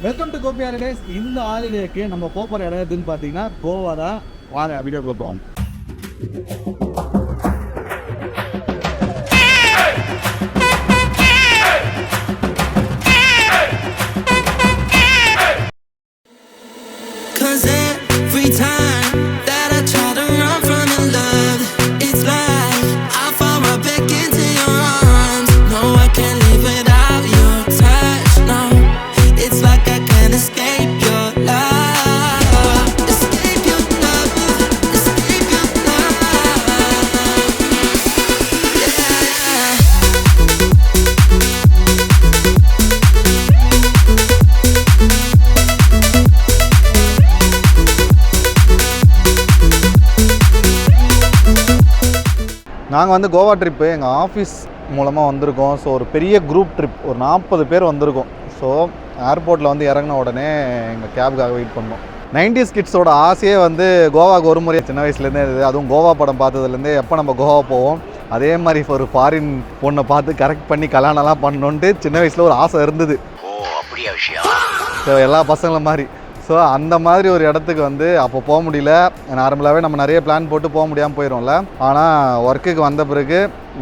Welcome to Gopi holidays. இந்த ஹாலிடேக்கு நம்ம போகிற இடம் எதுன்னு பார்த்தீங்கன்னா கோவா தான். வாங்க வீடியோ போகிறோம். நாங்கள் வந்து கோவா ட்ரிப்பு எங்கள் ஆஃபீஸ் மூலமாக வந்திருக்கோம். ஸோ ஒரு பெரிய குரூப் ட்ரிப், ஒரு 40 பேர் வந்திருக்கோம். ஸோ ஏர்போர்ட்டில் வந்து இறங்கின உடனே எங்கள் கேபுக்காக வெயிட் பண்ணோம். 90s கிட்ஸோட ஆசையே வந்து கோவாவுக்கு ஒரு முறை சின்ன வயசுலேருந்தே இருக்குது. அதுவும் கோவா படம் பார்த்ததுலேருந்தே எப்போ நம்ம கோவா போவோம் அதே மாதிரி ஒரு ஃபாரின் பொண்ணை பார்த்து கரெக்ட் பண்ணி கல்யாணம்லாம் பண்ணணுன்ட்டு சின்ன வயசில் ஒரு ஆசை இருந்தது. அப்படியே விஷயம். ஸோ எல்லா பசங்களும் மாதிரி. ஸோ அந்த மாதிரி ஒரு இடத்துக்கு வந்து அப்போ போக முடியல. நார்மலாகவே நம்ம நிறைய பிளான் போட்டு போக முடியாமல் போயிடும்ல. ஆனால் ஒர்க்குக்கு வந்த பிறகு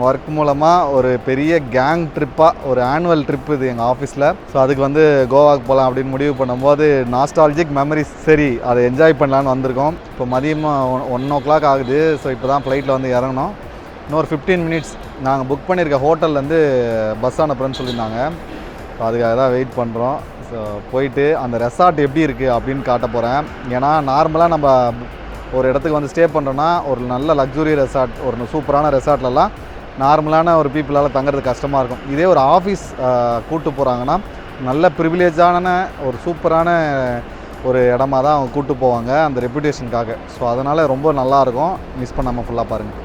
ஒர்க் மூலமாக ஒரு பெரிய கேங் ட்ரிப்பாக ஒரு ஆனுவல் ட்ரிப் இது எங்கள் ஆஃபீஸில். ஸோ அதுக்கு வந்து கோவாவுக்கு போகலாம் அப்படின்னு முடிவு பண்ணும்போது நாஸ்டாலஜிக் மெமரிஸ், சரி அதை என்ஜாய் பண்ணலான்னு வந்திருக்கோம். இப்போ மதியமாக 1 o'clock ஆகுது. ஸோ இப்போ தான் ஃப்ளைட்டில் வந்து இறங்கணும். இன்னொரு 15 minutes நாங்கள் புக் பண்ணியிருக்க ஹோட்டல்லேருந்து பஸ் அனுப்புறேன்னு சொல்லியிருந்தாங்க. ஸோ அதுக்காக தான் வெயிட் பண்ணுறோம். ஸோ போயிட்டு அந்த ரெசார்ட் எப்படி இருக்குது அப்படின்னு காட்ட போகிறேன். ஏன்னா நார்மலாக நம்ம ஒரு இடத்துக்கு வந்து ஸ்டே பண்ணுறோன்னா ஒரு நல்ல லக்ஸுரி ரெசார்ட், ஒரு சூப்பரான ரெசார்ட்லலாம் நார்மலான ஒரு பீப்புளால் தங்குறது கஷ்டமாக இருக்கும். இதே ஒரு ஆஃபீஸ் கூப்பிட்டு போகிறாங்கன்னா நல்ல ப்ரிவிலேஜான ஒரு சூப்பரான ஒரு இடமா தான் அவங்க கூப்பிட்டு போவாங்க அந்த ரெப்யூட்டேஷனுக்காக. ஸோ அதனால் ரொம்ப நல்லாயிருக்கும். மிஸ் பண்ணாமல் ஃபுல்லாக பாருங்கள்.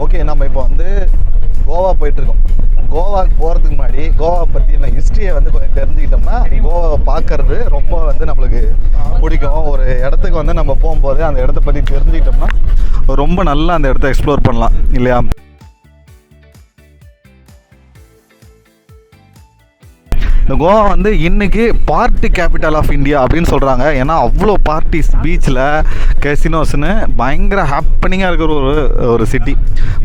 ஓகே, நம்ம இப்போ வந்து கோவா போயிட்டுருக்கோம். கோவாவுக்கு போகிறதுக்கு முன்னாடி கோவா பற்றின ஹிஸ்ட்ரியை வந்து கொஞ்சம் தெரிஞ்சுக்கிட்டோம்னா கோவாவை பார்க்கறது ரொம்ப வந்து நம்மளுக்கு பிடிக்கும். ஒரு இடத்துக்கு வந்து நம்ம போகும்போது அந்த இடத்த பற்றி தெரிஞ்சுக்கிட்டோம்னா ரொம்ப நல்லா அந்த இடத்த எக்ஸ்ப்ளோர் பண்ணலாம் இல்லையா? இந்த கோவா வந்து இன்றைக்கி பார்ட்டி கேபிட்டல் ஆஃப் இந்தியா அப்படின்னு சொல்கிறாங்க. ஏன்னா அவ்வளோ பார்ட்டிஸ், பீச்சில் கெசினோஸ்னு பயங்கர ஹாப்பனிங்காக இருக்கிற ஒரு சிட்டி.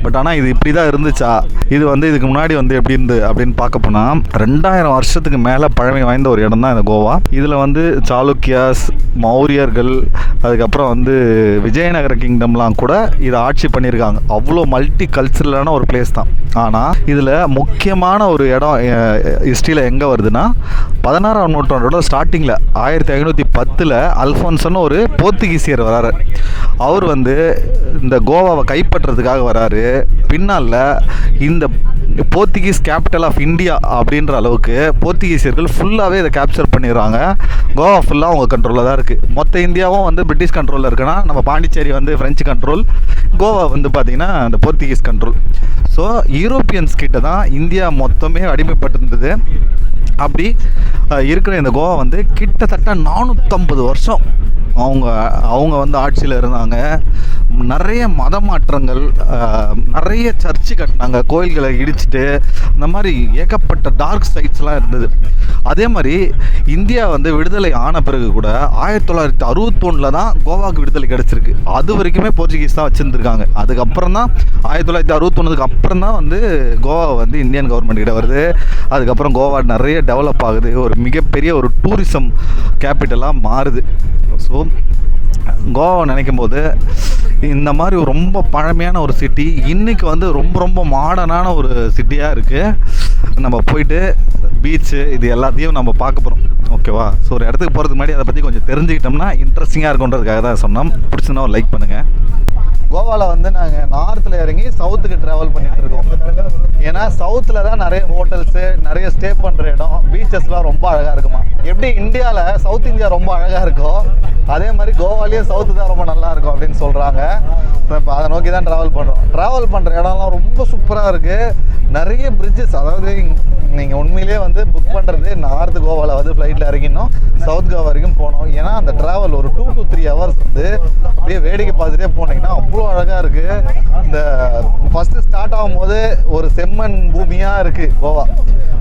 பட் ஆனால் இது இப்படி தான் இருந்துச்சா? இது வந்து இதுக்கு முன்னாடி வந்து எப்படி இருந்து அப்படின்னு பார்க்க போனால் 2000 வருஷத்துக்கு மேலே பழமை வாய்ந்த ஒரு இடம் தான் இந்த கோவா. இதில் வந்து சாளுக்கியாஸ், மௌரியர்கள், அதுக்கப்புறம் வந்து விஜயநகர கிங்டம்லாம் கூட இதை ஆட்சி பண்ணியிருக்காங்க. அவ்வளோ மல்டி கல்ச்சரலான ஒரு பிளேஸ் தான். ஆனால் இதில் முக்கியமான ஒரு இடம் ஹிஸ்ட்ரியில் எங்கே வருதுன்னா 16ஆம் நூற்றாண்டோட ஸ்டார்டிங்கில் 1510 அல்ஃபோன்ஸ்னு ஒரு போர்த்துகீசியர் வராரு. அவர் வந்து இந்த கோவாவை கைப்பற்றுறதுக்காக வராரு. பின்னால் இந்த போர்த்துகீஸ் கேபிட்டல் ஆஃப் இந்தியா அப்படின்ற அளவுக்கு போர்த்துகீசியர்கள் ஃபுல்லாகவே இதை கேப்சர் பண்ணிடுறாங்க. கோவா ஃபுல்லாக அவங்க கண்ட்ரோலில் தான் இருக்குது. மொத்த இந்தியாவும் வந்து பிரிட்டிஷ் கண்ட்ரோலில் இருக்குன்னா நம்ம பாண்டிச்சேரி வந்து ஃப்ரெஞ்சு கண்ட்ரோல், கோவா வந்து பார்த்திங்கன்னா இந்த போர்த்துகீஸ் கண்ட்ரோல். ஸோ யூரோப்பியன்ஸ் கிட்ட தான் இந்தியா மொத்தமே அடிமைப்பட்டிருந்தது. அப்படி இருக்கிற இந்த கோவா வந்து கிட்டத்தட்ட 450 வருஷம் அவங்க வந்து ஆட்சியில் இருந்தாங்க. நிறைய மத மாற்றங்கள், நிறைய சர்ச்சு கட்டினாங்க, கோயில்களை இடிச்சிட்டு, இந்த மாதிரி ஏகப்பட்ட டார்க் சைட்ஸ்லாம் இருந்தது. அதே மாதிரி இந்தியா வந்து விடுதலை ஆன பிறகு கூட 1961 தான் கோவாவுக்கு விடுதலை கிடச்சிருக்கு. அது வரைக்குமே போர்ச்சுகீஸ் தான் வச்சுருந்துருக்காங்க. அதுக்கப்புறம் தான் 1961 அப்புறம் தான் வந்து கோவா வந்து இந்தியன் கவர்மெண்ட் கிட்ட வருது. அதுக்கப்புறம் கோவா நிறைய டெவலப் ஆகுது, ஒரு மிகப்பெரிய ஒரு டூரிசம் கேபிட்டலாக மாறுது. ஸோ கோவா நினைக்கும் போது இந்த மாதிரி ரொம்ப பழமையான ஒரு சிட்டி இன்றைக்கி வந்து ரொம்ப ரொம்ப மாடர்னான ஒரு சிட்டியாக இருக்குது. நம்ம போயிட்டு பீச்சு இது எல்லாத்தையும் நம்ம பார்க்க போகிறோம். ஓகேவா? ஸோ ஒரு இடத்துக்கு போகிறதுக்கு முன்னாடி அதை பற்றி கொஞ்சம் தெரிஞ்சுக்கிட்டோம்னா இன்ட்ரெஸ்டிங்காக இருக்குன்றதுக்காக தான் சொன்னோம். பிடிச்சிருந்தா ஒரு லைக் பண்ணுங்கள். கோவாவில் வந்து நாங்கள் நார்த்தில் இறங்கி சவுத்துக்கு ட்ராவல் பண்ணிகிட்டு இருக்கோம். ஏன்னா சவுத்தில் தான் நிறைய ஹோட்டல்ஸு, நிறைய ஸ்டே பண்ணுற இடம், பீச்சஸ்லாம் ரொம்ப அழகாக இருக்குமா. எப்படி இந்தியாவில் சவுத் இந்தியா ரொம்ப அழகாக இருக்கோ அதே மாதிரி கோவாலேயே சவுத்து தான் ரொம்ப நல்லாயிருக்கும் அப்படின்னு சொல்கிறாங்க. ஸோ இப்போ அதை நோக்கி தான் ட்ராவல் பண்ணுற இடம்லாம் ரொம்ப சூப்பராக இருக்குது. நிறைய பிரிட்ஜஸ், அதாவது நீங்கள் உண்மையிலேயே வந்து புக் பண்ணுறது நார்த் கோவாவில் வந்து ஃப்ளைட்டில் இறங்கினோம் சவுத் கோவா வரைக்கும் போனோம். ஏன்னா அந்த ட்ராவல் ஒரு 2 to 3 hours வந்து அப்படியே வேடிக்கை பார்த்துட்டே போனீங்கன்னா அவ்வளோ அழகாக இருக்குது. இந்த ஃபஸ்ட்டு ஸ்டார்ட் ஆகும்போது ஒரு செம்மண் பூமியாக இருக்குது கோவா.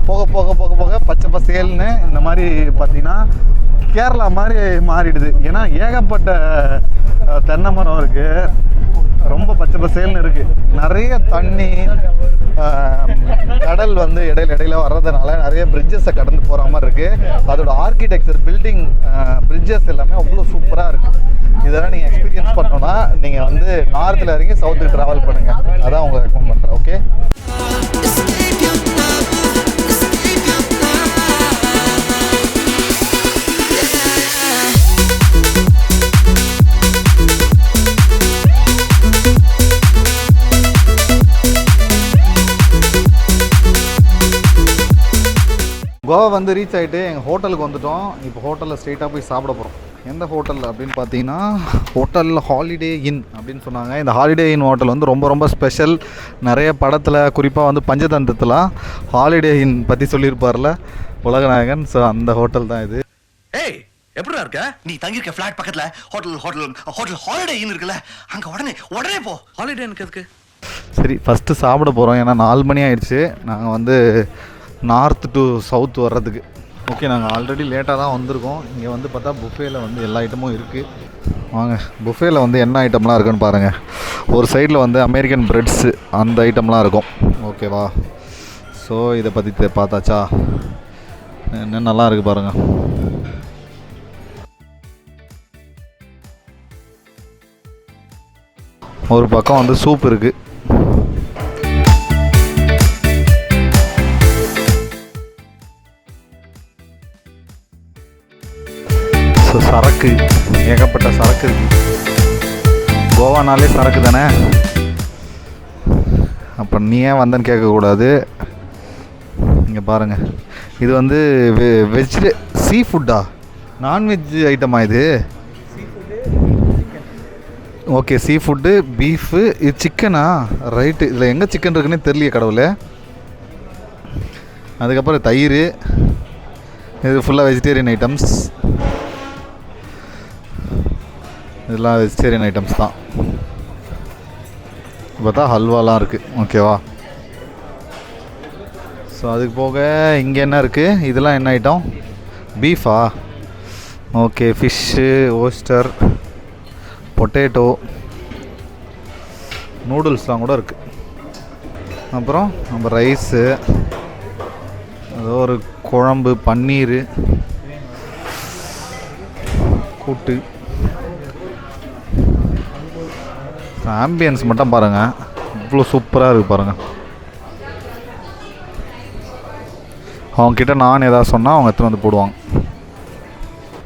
போக போக போக போக பச்சை பசேல்னு இந்த மாதிரி பார்த்தீங்கன்னா கேரளா மாதிரி மாறிடுது. ஏன்னா ஏகப்பட்ட தென்னை மரம் இருக்குது, ரொம்ப பச்சை பசேல்னு இருக்குது. நிறைய தண்ணி, கடல் வந்து இடையில வர்றதுனால நிறைய பிரிட்ஜஸை கடந்து போகிற மாதிரி இருக்குது. அதோட ஆர்கிடெக்சர், பில்டிங், பிரிட்ஜஸ் எல்லாமே அவ்வளோ சூப்பராக இருக்குது. இதெல்லாம் நீங்கள் எக்ஸ்பீரியன்ஸ் பண்ணோன்னா நீங்கள் வந்து நார்த்தில் இறங்கி சவுத்துக்கு ட்ராவல் பண்ணுங்கள். அதான் உங்களை ரெக்கமெண்ட் பண்ணுறேன். ஓகே, கோவா வந்து ரீச் ஆகிட்டு எங்கள் ஹோட்டலுக்கு வந்துவிட்டோம். இப்போ ஹோட்டலில் ஸ்ட்ரெயிட்டாக போய் சாப்பிட போகிறோம். எந்த ஹோட்டல் அப்படின்னு பார்த்தீங்கன்னா ஹோட்டல் ஹாலிடே இன் அப்படின்னு சொன்னாங்க. இந்த ஹாலிடே இன் ஹோட்டல் வந்து ரொம்ப ரொம்ப ஸ்பெஷல். நிறைய படத்தில், குறிப்பாக வந்து பஞ்சதந்திரத்தில் ஹாலிடே இன் பற்றி சொல்லியிருப்பார்ல உலகநாயகன். ஸோ அந்த ஹோட்டல் தான் இது. ஏய், எப்படிடா இருக்க? நீ தங்கியிருக்க ஃப்ளாட் பக்கத்தில் ஹோட்டல் ஹாலிடே இன் இருக்குல்ல, அங்கே உடனே போ. ஹாலிடே இன் எதுக்கு? சரி, ஃபஸ்ட்டு சாப்பிட போகிறோம். ஏன்னா 4 மணி ஆயிடுச்சு. நாங்கள் வந்து நார்த் டு சவுத் வர்றதுக்கு. ஓகே, நாங்கள் ஆல்ரெடி லேட்டாக தான் வந்திருக்கோம். இங்கே வந்து பார்த்தா புஃபேயில் வந்து எல்லா ஐட்டமும் இருக்குது. வாங்க, புஃபேயில் வந்து என்ன ஐட்டம்லாம் இருக்குன்னு பாருங்கள். ஒரு சைடில் வந்து அமெரிக்கன் பிரெட்ஸு, அந்த ஐட்டம்லாம் இருக்கும். ஓகேவா? ஸோ இதை பற்றி பார்த்தாச்சா? என்ன நல்லா இருக்குது பாருங்கள். ஒரு பக்கம் வந்து சூப் இருக்குது. ஸோ சரக்கு, ஏகப்பட்ட சரக்கு இருக்குது. கோவானாலே சரக்கு தானே. அப்போ நீ ஏன் வந்தேன்னு கேட்கக்கூடாது. இங்கே பாருங்கள், இது வந்து சீ ஃபுட்டா, நான்வெஜ் ஐட்டமா இது? ஓகே, சீ ஃபுட்டு, பீஃபு, இது சிக்கனா? ரைட்டு. இதில் எங்கே சிக்கன் இருக்குன்னே தெரியலையே கடவுளே. அதுக்கப்புறம் தயிர், இது ஃபுல்லாக வெஜிடேரியன் ஐட்டம்ஸ். இதெல்லாம் வெஜிடேரியன் ஐட்டம்ஸ் தான். பார்த்தா ஹல்வாலாம் இருக்குது. ஓகேவா? ஸோ அதுக்கு போக இங்கே என்ன இருக்குது? இதெல்லாம் என்ன ஐட்டம்? பீஃபா? ஓகே, ஃபிஷ்ஷு, ஓஸ்டர், பொட்டேட்டோ, நூடுல்ஸ்லாம் கூட இருக்குது. அப்புறம் நம்ம ரைஸு, அதோ ஒரு குழம்பு, பன்னீர், கூட்டு. ஆம்பியன்ஸ் மட்டும் பாருங்கள், இவ்வளோ சூப்பராக இருக்குது பாருங்கள். அவங்கக்கிட்ட நான் எதாவது சொன்னால் அவங்க எடுத்துகிட்டு வந்து போடுவாங்க.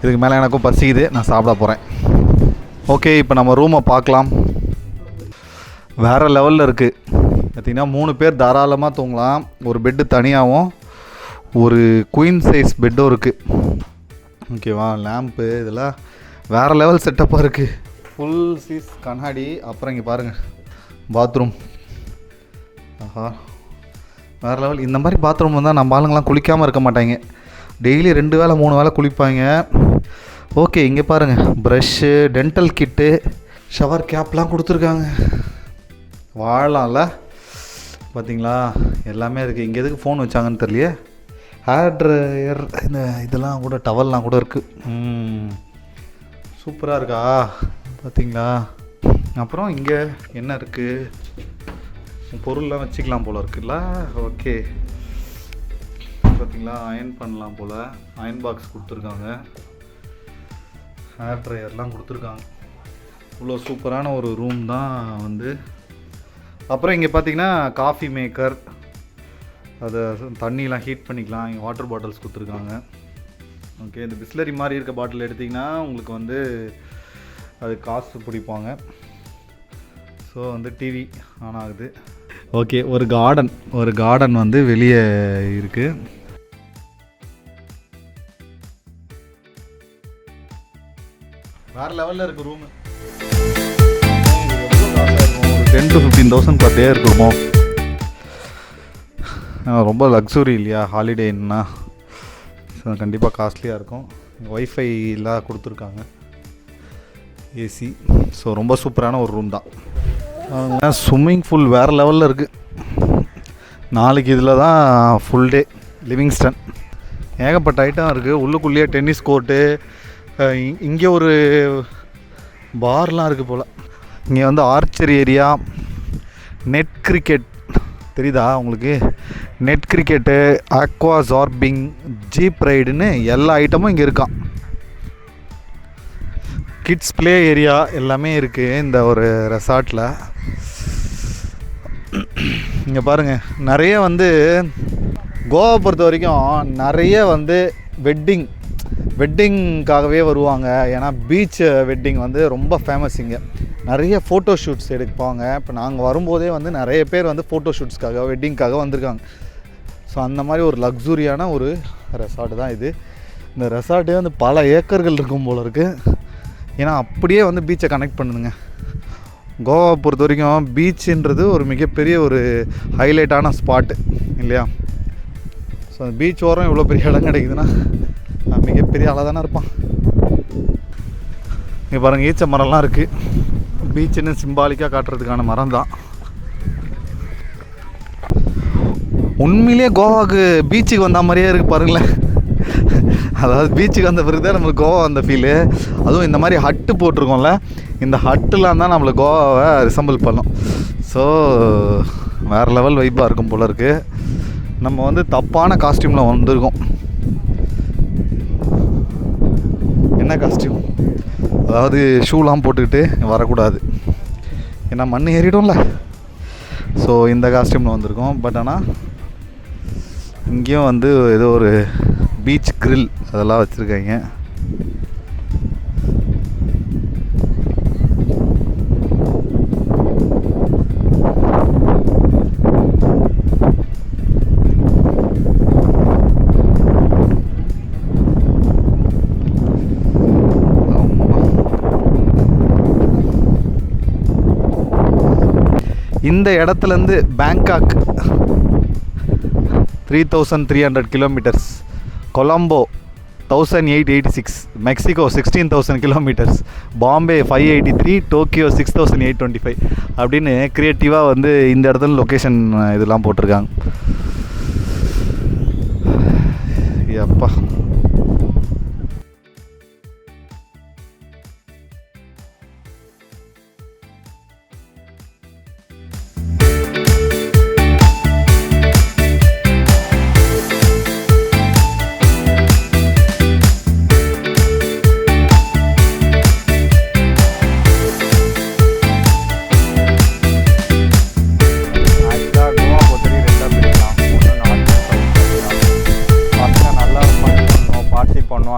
இதுக்கு மேலே எனக்கும் பசிக்குது, நான் சாப்பிட போகிறேன். ஓகே, இப்போ நம்ம ரூமை பார்க்கலாம். வேறு லெவலில் இருக்குது. பார்த்திங்கன்னா 3 பேர் தாராளமாக தூங்கலாம். ஒரு பெட்டு தனியாகவும் ஒரு குயின் சைஸ் பெட்டும் இருக்குது. ஓகேவா? லேம்ப்பு, இதெல்லாம் வேறு லெவல் செட்டப்பாக இருக்குது. ஃபுல் சீஸ் கண்ணாடி. அப்புறம் இங்கே பாருங்கள், பாத்ரூம். ஆஹா, வேறு லெவல். இந்த மாதிரி பாத்ரூம் வந்தால் நம்ம ஆளுங்கெலாம் குளிக்காமல் இருக்க மாட்டாங்க. டெய்லி 2 வேளை 3 வேளை குளிப்பாங்க. ஓகே, இங்கே பாருங்கள், ப்ரஷ்ஷு, டென்டல் கிட்டு, ஷவர் கேப்லாம் கொடுத்துருக்காங்க. வாழலாம்ல, பார்த்தீங்களா? எல்லாமே இருக்குது. இங்கே எதுக்கு ஃபோன் வச்சாங்கன்னு தெரியலையே. ஹேர் ட்ரையர், இந்த இதெல்லாம் கூட, டவல்லாம் கூட இருக்குது. சூப்பராக இருக்கா பார்த்தீங்களா? அப்புறம் இங்கே என்ன இருக்குது? பொருள்லாம் வச்சுக்கலாம் போல் இருக்குல்ல. ஓகே, பார்த்தீங்களா? அயன் பண்ணலாம் போல். அயன் பாக்ஸ் கொடுத்துருக்காங்க, ஹேர் ட்ரையர்லாம் கொடுத்துருக்காங்க. இவ்வளோ சூப்பரான ஒரு ரூம் தான் வந்து. அப்புறம் இங்கே பார்த்தீங்கன்னா காஃபி மேக்கர், அதை தண்ணியெலாம் ஹீட் பண்ணிக்கலாம். இங்கே வாட்டர் பாட்டில்ஸ் கொடுத்துருக்காங்க. ஓகே, இந்த பிஸ்லரி மாதிரி இருக்க பாட்டில் எடுத்திங்கன்னா உங்களுக்கு வந்து அது காசு பிடிப்பாங்க. ஸோ வந்து டிவி ஆன் ஆகுது. ஓகே, ஒரு கார்டன் வந்து வெளியே இருக்குது. வேறு லெவலில் இருக்குது ரூமு. ஒரு 10,000 to 15,000 per day இருக்குமோ. ரொம்ப லக்ஸுரி இல்லையா ஹாலிடேன்னா. ஸோ கண்டிப்பாக காஸ்ட்லியாக இருக்கும். ஒய்ஃபைலாம் கொடுத்துருக்காங்க, ஏசி. ஸோ ரொம்ப சூப்பரான ஒரு ரூம் தான். ஸ்விம்மிங் பூல் வேறு லெவலில் இருக்குது. நாளைக்கு இதில் தான் ஃபுல் டே. லிவிங்ஸ்டன் ஏகப்பட்ட ஐட்டம் இருக்குது. உள்ளுக்குள்ளேயே டென்னிஸ் கோர்ட்டு, இங்கே ஒரு பார்லாம் இருக்குது போல். இங்கே வந்து ஆர்ச்சரி ஏரியா, நெட் கிரிக்கெட் தெரியுதா உங்களுக்கு? நெட் கிரிக்கெட்டு, ஆக்வா ஜார்பிங், ஜீப் ரைடுன்னு எல்லா ஐட்டமும் இங்கே இருக்கான். கிட்ஸ் ப்ளே ஏரியா எல்லாமே இருக்குது இந்த ஒரு ரெசார்ட்டில். இங்கே பாருங்கள், நிறைய வந்து கோவா பொறுத்த வரைக்கும் நிறைய வந்து வெட்டிங்காகவே வருவாங்க. ஏன்னா பீச் வெட்டிங் வந்து ரொம்ப ஃபேமஸ். இங்கே நிறைய ஃபோட்டோ ஷூட்ஸ் எடுப்பாங்க. இப்போ நாங்கள் வரும்போதே வந்து நிறைய பேர் வந்து ஃபோட்டோ ஷூட்ஸ்க்காக, வெட்டிங்க்காக வந்திருக்காங்க. ஸோ அந்த மாதிரி ஒரு லக்ஸுரியான ஒரு ரெசார்ட்டு தான் இது. இந்த ரெசார்ட்டே வந்து பல ஏக்கர்கள் இருக்கும் போல் இருக்குது. ஏன்னா அப்படியே வந்து பீச்சை கனெக்ட் பண்ணுதுங்க. கோவா பொறுத்த வரைக்கும் பீச்சுன்றது ஒரு மிகப்பெரிய ஒரு ஹைலைட்டான ஸ்பாட்டு இல்லையா? ஸோ அந்த பீச் ஓரம் இவ்வளோ பெரிய இடம் கிடைக்குதுன்னா மிகப்பெரிய ஆளாக தானே இருப்பான். இங்கே பாருங்கள், ஈச்ச மரம்லாம் இருக்குது. பீச்சுன்னு சிம்பாலிக்காக காட்டுறதுக்கான மரம் தான். உண்மையிலே கோவாவுக்கு பீச்சுக்கு வந்த மாதிரியே இருக்குது பாருங்களேன். அதாவது பீச்சுக்கு வந்த பிறகு தான் நம்மளுக்கு கோவா வந்த ஃபீலு. அதுவும் இந்த மாதிரி ஹட்டு போட்டிருக்கோம்ல, இந்த ஹட்டுலாம் தான் நம்மளுக்கு கோவாவை ரிசம்பிள் பண்ணும். ஸோ வேறு லெவல் வைப்பாக இருக்கும் போல இருக்குது. நம்ம வந்து தப்பான காஸ்டியூமில் வந்திருக்கோம். என்ன காஸ்டியூம்? அதாவது ஷூலாம் போட்டுக்கிட்டு வரக்கூடாது, ஏன்னா மண் ஏறிடும்ல. ஸோ இந்த காஸ்டியூமில் வந்திருக்கோம். பட் ஆனால் இங்கேயும் வந்து ஏதோ ஒரு பீச் கிரில் அதெல்லாம் வச்சுருக்காங்க. இந்த இடத்துலேருந்து Bangkok 3,300 kilometres, Colombo 1,886, Mexico 16,000 kilometres, Bombay 583, Tokyo 6,825 அப்படின்னு க்ரியேட்டிவாக வந்து இந்த இடத்துல லொக்கேஷன் இதெல்லாம் போட்டிருக்காங்க. எப்பா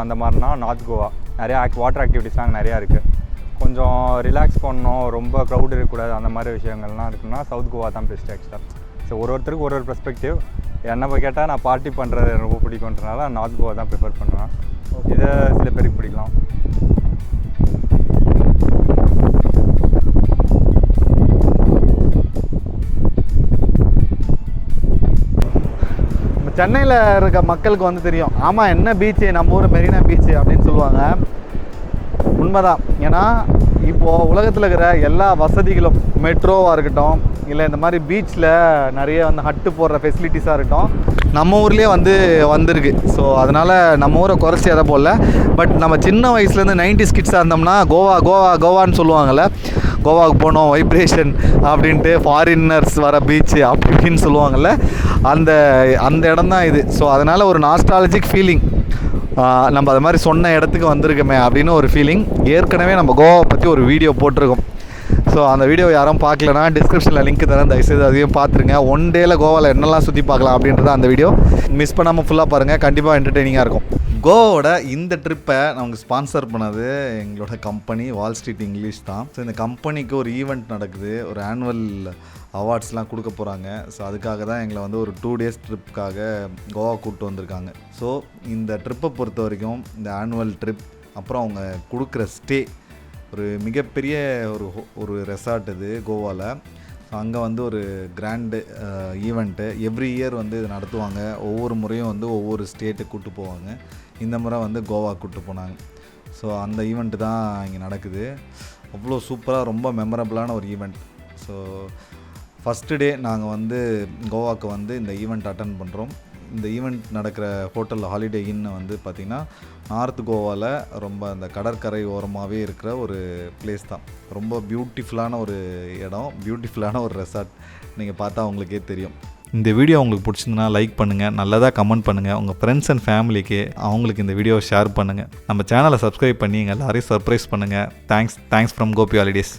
அந்த மாதிரினா நார்த் கோவா நிறையா வாட்டர் ஆக்டிவிட்டீஸ்லாம் நிறையா இருக்குது. கொஞ்சம் ரிலாக்ஸ் பண்ணணும், ரொம்ப க்ரௌட் இருக்கக்கூடாது, அந்த மாதிரி விஷயங்கள்லாம் இருக்குன்னா சவுத் கோவா தான் பெஸ்ட் ஆக்சுவலாக. ஸோ ஒருத்தருக்கு ஒரு பெர்ஸ்பெக்டிவ். என்ன கேட்டால் நான் பார்ட்டி பண்ணுறது ரொம்ப பிடிக்குன்றனால நார்த் கோவா தான் ப்ரிஃபர் பண்ணுவேன். இதை சில பேருக்கு பிடிக்கலாம். சென்னையில் இருக்க மக்களுக்கு வந்து தெரியும், ஆமாம் என்ன பீச்சு, நம்ம ஊர் மெரினா பீச்சு அப்படின்னு சொல்லுவாங்க. உண்மைதான். ஏன்னா இப்போது உலகத்தில் இருக்கிற எல்லா வசதிகளும், மெட்ரோவாக இருக்கட்டும், இல்லை இந்த மாதிரி பீச்சில் நிறைய வந்து ஹட்டு போடுற ஃபெசிலிட்டிஸாக இருக்கட்டும், நம்ம ஊர்லேயே வந்திருக்கு. ஸோ அதனால் நம்ம ஊரை குறைச்சி எதை போடல. பட் நம்ம சின்ன வயசுலேருந்து 90s கிட்ஸாக இருந்தோம்னா கோவான்னு சொல்லுவாங்கள்ல, கோவாவுக்கு போனோம் வைப்ரேஷன் அப்படின்ட்டு, ஃபாரினர்ஸ் வர பீச்சு அப்படி இப்படின்னு சொல்லுவாங்கள்ல, அந்த இடம் தான் இது. ஸோ அதனால் ஒரு நாஸ்டாலஜிக் ஃபீலிங், நம்ம அது மாதிரி சொன்ன இடத்துக்கு வந்திருக்கோமே அப்படின்னு ஒரு ஃபீலிங். ஏற்கனவே நம்ம கோவாவை பற்றி ஒரு வீடியோ போட்டிருக்கோம். ஸோ அந்த வீடியோ யாரும் பார்க்கலன்னா டிஸ்கிரிப்ஷனில் லிங்க் தரேன், தயவுசெய்து அதையும் பார்த்துருங்க. ஒன் டேயில் கோவாவில் என்னெல்லாம் சுற்றி பார்க்கலாம் அப்படின்றத அந்த வீடியோ மிஸ் பண்ணாமல் ஃபுல்லாக பாருங்கள், கண்டிப்பாக என்டர்டெய்னிங்காக இருக்கும். கோவாவோட இந்த ட்ரிப்பை நமக்கு ஸ்பான்சர் பண்ணது எங்களோட கம்பெனி வால் ஸ்ட்ரீட் இங்கிலீஷ் தான். ஸோ இந்த கம்பெனிக்கு ஒரு ஈவெண்ட் நடக்குது, ஒரு ஆனுவல் அவார்ட்ஸ்லாம் கொடுக்க போகிறாங்க. ஸோ அதுக்காக தான் எங்களை வந்து ஒரு 2 days ட்ரிப்புக்காக கோவா கூப்பிட்டு வந்திருக்காங்க. ஸோ இந்த ட்ரிப்பை பொறுத்த வரைக்கும், இந்த ஆனுவல் ட்ரிப், அப்புறம் அவங்க கொடுக்குற ஸ்டே, ஒரு மிகப்பெரிய ஒரு ரெசார்ட் இது கோவாவில். ஸோ அங்கே வந்து ஒரு கிராண்டு ஈவெண்ட்டு எவ்ரி இயர் வந்து இது நடத்துவாங்க. ஒவ்வொரு முறையும் வந்து ஒவ்வொரு ஸ்டேட்டுக்கு கூப்பிட்டு போவாங்க. இந்த முறை வந்து கோவா கூப்பிட்டு போனாங்க. ஸோ அந்த ஈவெண்ட்டு தான் இங்கே நடக்குது. அவ்வளோ சூப்பராக ரொம்ப மெமரபுளான ஒரு ஈவெண்ட். ஸோ ஃபஸ்ட்டு டே நாங்கள் வந்து கோவாவுக்கு வந்து இந்த ஈவெண்ட் அட்டன் பண்ணுறோம். இந்த ஈவெண்ட் நடக்கிற ஹோட்டல் ஹாலிடே இன்னு வந்து பார்த்திங்கன்னா நார்த் கோவாவில் ரொம்ப அந்த கடற்கரை ஓரமாகவே இருக்கிற ஒரு பிளேஸ் தான். ரொம்ப பியூட்டிஃபுல்லான ஒரு இடம், பியூட்டிஃபுல்லான ஒரு ரெசார்ட். நீங்கள் பார்த்தா உங்களுக்கே தெரியும். இந்த வீடியோ உங்களுக்கு பிடிச்சிருந்துன்னா லைக் பண்ணுங்கள், நல்லதாக கமெண்ட் பண்ணுங்கள். உங்கள் ஃப்ரெண்ட்ஸ் அண்ட் ஃபேமிலிக்கு அவங்களுக்கு இந்த வீடியோவை ஷேர் பண்ணுங்கள். நம்ம சேனலை சப்ஸ்கிரைப் பண்ணி எங்கள் எல்லாரையும் சர்ப்ரைஸ் பண்ணுங்கள். Thanks from Gopi holidays.